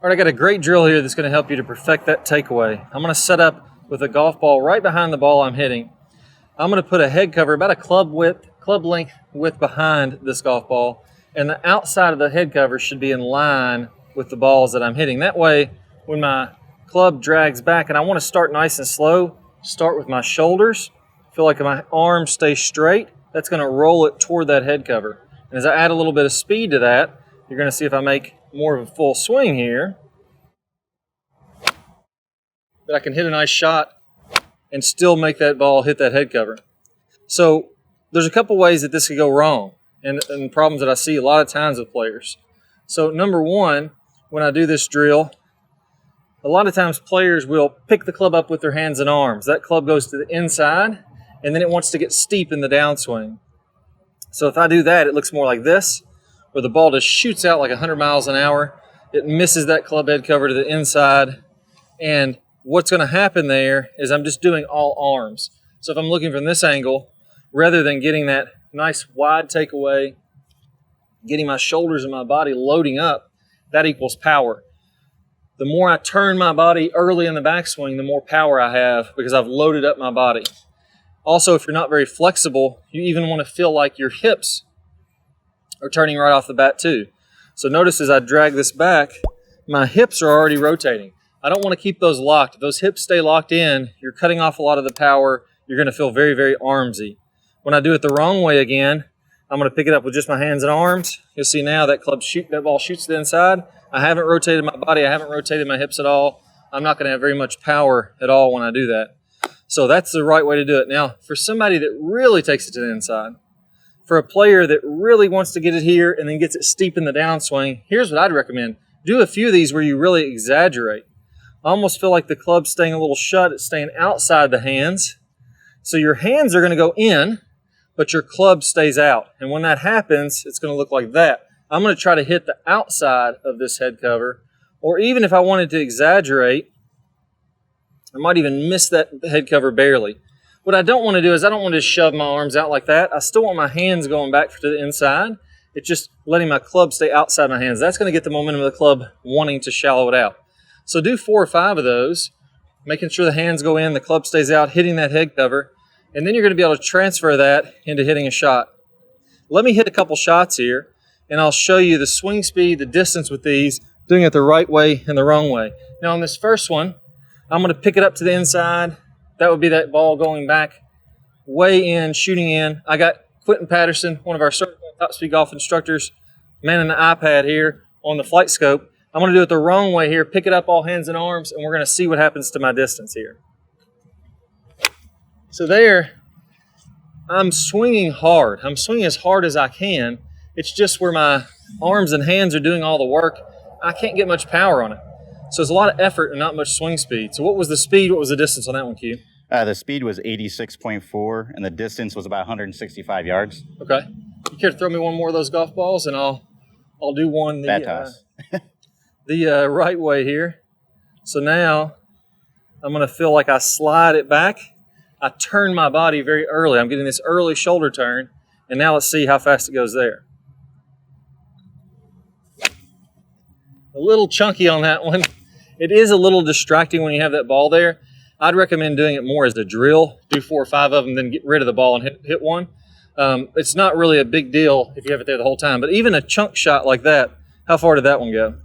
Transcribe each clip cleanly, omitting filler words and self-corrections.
All right, I got a great drill here that's going to help you to perfect that takeaway. I'm going to set up with a golf ball right behind the ball I'm hitting. I'm going to put a head cover about a club length width behind this golf ball, and the outside of the head cover should be in line with the balls that I'm hitting. That way, when my club drags back, and I want to start nice and slow, start with my shoulders, feel like my arms stay straight, that's going to roll it toward that head cover. And as I add a little bit of speed to that, you're going to see if I make more of a full swing here, that I can hit a nice shot and still make that ball hit that head cover. So there's a couple ways that this could go wrong and problems that I see a lot of times with players. So number one, when I do this drill, a lot of times players will pick the club up with their hands and arms. That club goes to the inside and then it wants to get steep in the downswing. So if I do that, it looks more like this, where the ball just shoots out like 100 miles an hour. It misses that club head cover to the inside, and what's going to happen there is I'm just doing all arms. So if I'm looking from this angle, rather than getting that nice wide takeaway, getting my shoulders and my body loading up, that equals power. The more I turn my body early in the backswing, the more power I have because I've loaded up my body. Also, if you're not very flexible, you even want to feel like your hips are turning right off the bat too. So notice as I drag this back, my hips are already rotating. I don't want to keep those locked. If those hips stay locked in, you're cutting off a lot of the power. You're going to feel very, very armsy. When I do it the wrong way again, I'm going to pick it up with just my hands and arms. You'll see now that ball shoots to the inside. I haven't rotated my body. I haven't rotated my hips at all. I'm not going to have very much power at all when I do that. So that's the right way to do it. Now, for somebody that really takes it to the inside, for a player that really wants to get it here and then gets it steep in the downswing, here's what I'd recommend. Do a few of these where you really exaggerate. I almost feel like the club's staying a little shut. It's staying outside the hands. So your hands are going to go in, but your club stays out. And when that happens, it's going to look like that. I'm going to try to hit the outside of this head cover, or even if I wanted to exaggerate, I might even miss that head cover barely. What I don't want to do is I don't want to shove my arms out like that. I still want my hands going back to the inside. It's just letting my club stay outside my hands. That's going to get the momentum of the club wanting to shallow it out. So do 4 or 5 of those, making sure the hands go in, the club stays out, hitting that head cover, and then you're going to be able to transfer that into hitting a shot. Let me hit a couple shots here, and I'll show you the swing speed, the distance with these, doing it the right way and the wrong way. Now on this first one, I'm going to pick it up to the inside. That would be that ball going back way in, shooting in. I got Quentin Patterson, one of our certified top speed golf instructors, manning the iPad here on the flight scope. I'm going to do it the wrong way here, pick it up all hands and arms, and we're going to see what happens to my distance here. So there, I'm swinging hard. I'm swinging as hard as I can. It's just where my arms and hands are doing all the work. I can't get much power on it. So it's a lot of effort and not much swing speed. So what was the speed? What was the distance on that one, Q? The speed was 86.4, and the distance was about 165 yards. Okay. You care to throw me one more of those golf balls, and I'll do one Bad toss. the right way here. So now I'm going to feel like I slide it back. I turn my body very early. I'm getting this early shoulder turn, and now let's see how fast it goes there. A little chunky on that one. It is a little distracting when you have that ball there. I'd recommend doing it more as a drill. Do 4 or 5 of them, then get rid of the ball and hit one. It's not really a big deal if you have it there the whole time. But even a chunk shot like that, how far did that one go?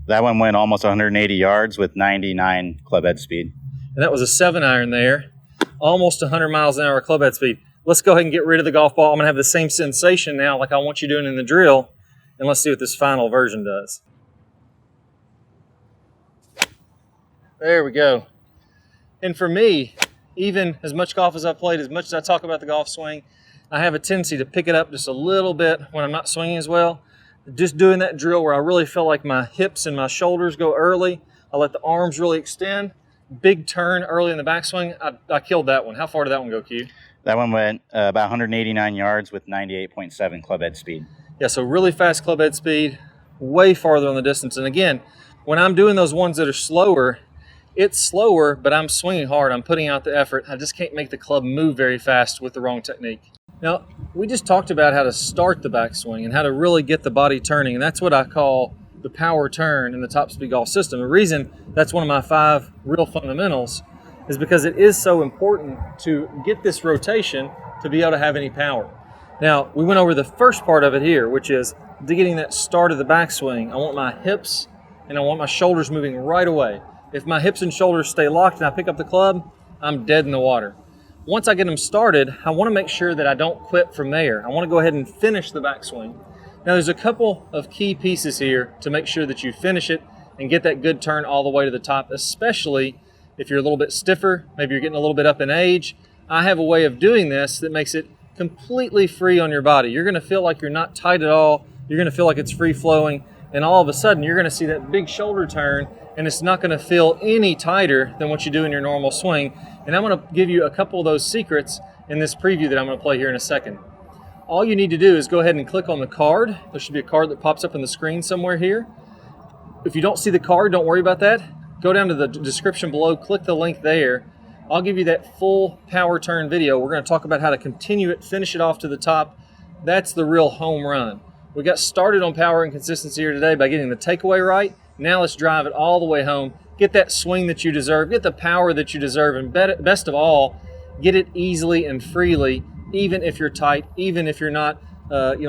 That one went almost 180 yards with 99 club head speed. And that was a 7-iron there. Almost 100 miles an hour club head speed. Let's go ahead and get rid of the golf ball. I'm going to have the same sensation now like I want you doing in the drill. And let's see what this final version does. There we go. And for me, even as much golf as I've played, as much as I talk about the golf swing, I have a tendency to pick it up just a little bit when I'm not swinging as well. Just doing that drill where I really feel like my hips and my shoulders go early. I let the arms really extend. Big turn early in the backswing. I killed that one. How far did that one go, Q? That one went about 189 yards with 98.7 club head speed. Yeah, so really fast club head speed, way farther on the distance. And again, when I'm doing those ones that are slower, it's slower, but I'm swinging hard. I'm putting out the effort. I just can't make the club move very fast with the wrong technique. Now, we just talked about how to start the backswing and how to really get the body turning, and that's what I call the power turn in the top speed golf system. The reason that's one of my 5 real fundamentals is because it is so important to get this rotation to be able to have any power. Now, we went over the first part of it here, which is getting that start of the backswing. I want my hips and I want my shoulders moving right away. If my hips and shoulders stay locked and I pick up the club, I'm dead in the water. Once I get them started, I want to make sure that I don't quit from there. I want to go ahead and finish the backswing. Now, there's a couple of key pieces here to make sure that you finish it and get that good turn all the way to the top, especially if you're a little bit stiffer, maybe you're getting a little bit up in age. I have a way of doing this that makes it completely free on your body. You're going to feel like you're not tight at all. You're going to feel like it's free flowing, and all of a sudden you're going to see that big shoulder turn, and it's not going to feel any tighter than what you do in your normal swing. And I'm going to give you a couple of those secrets in this preview that I'm going to play here in a second. All you need to do is go ahead and click on the card. There should be a card that pops up on the screen somewhere here. If you don't see the card, don't worry about that. Go down to the description below, click the link there. I'll give you that full power turn video. We're going to talk about how to continue it, finish it off to the top. That's the real home run. We got started on power and consistency here today by getting the takeaway right. Now let's drive it all the way home. Get that swing that you deserve, get the power that you deserve, and best of all, get it easily and freely, even if you're tight, even if you're not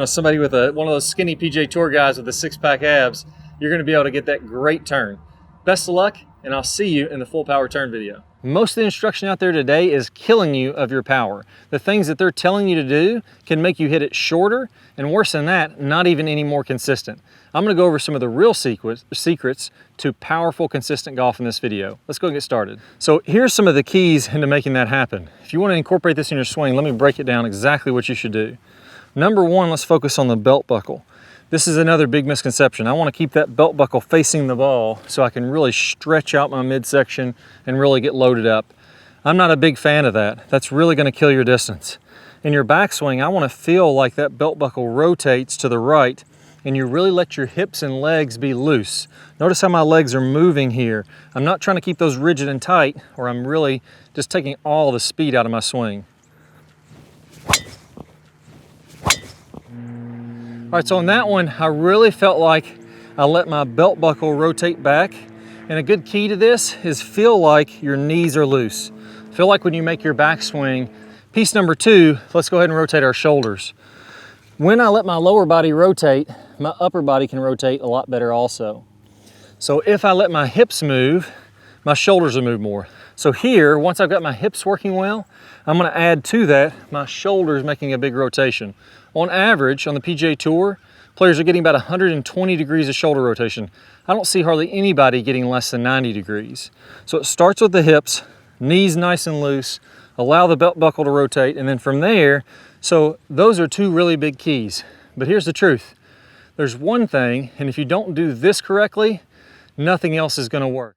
somebody with one of those skinny PGA Tour guys with the 6-pack abs. You're going to be able to get that great turn. Best of luck, and I'll see you in the full power turn video. Most of the instruction out there today is killing you of your power. The things that they're telling you to do can make you hit it shorter, and worse than that, not even any more consistent. I'm going to go over some of the real secrets to powerful, consistent golf in this video. Let's go and get started. So here's some of the keys into making that happen. If you want to incorporate this in your swing, let me break it down exactly what you should do. Number one, let's focus on the belt buckle. This is another big misconception. I want to keep that belt buckle facing the ball so I can really stretch out my midsection and really get loaded up. I'm not a big fan of that. That's really going to kill your distance. In your backswing, I want to feel like that belt buckle rotates to the right and you really let your hips and legs be loose. Notice how my legs are moving here. I'm not trying to keep those rigid and tight, or I'm really just taking all the speed out of my swing. All right, so on that one, I really felt like I let my belt buckle rotate back. And a good key to this is feel like your knees are loose. Feel like when you make your backswing. Piece number two, let's go ahead and rotate our shoulders. When I let my lower body rotate, my upper body can rotate a lot better also. So if I let my hips move, my shoulders will move more. So here, once I've got my hips working well, I'm gonna add to that my shoulders making a big rotation. On average, on the PGA Tour, players are getting about 120 degrees of shoulder rotation. I don't see hardly anybody getting less than 90 degrees. So it starts with the hips, knees nice and loose, allow the belt buckle to rotate, and then from there, so those are two really big keys. But here's the truth. There's one thing, and if you don't do this correctly, nothing else is gonna work.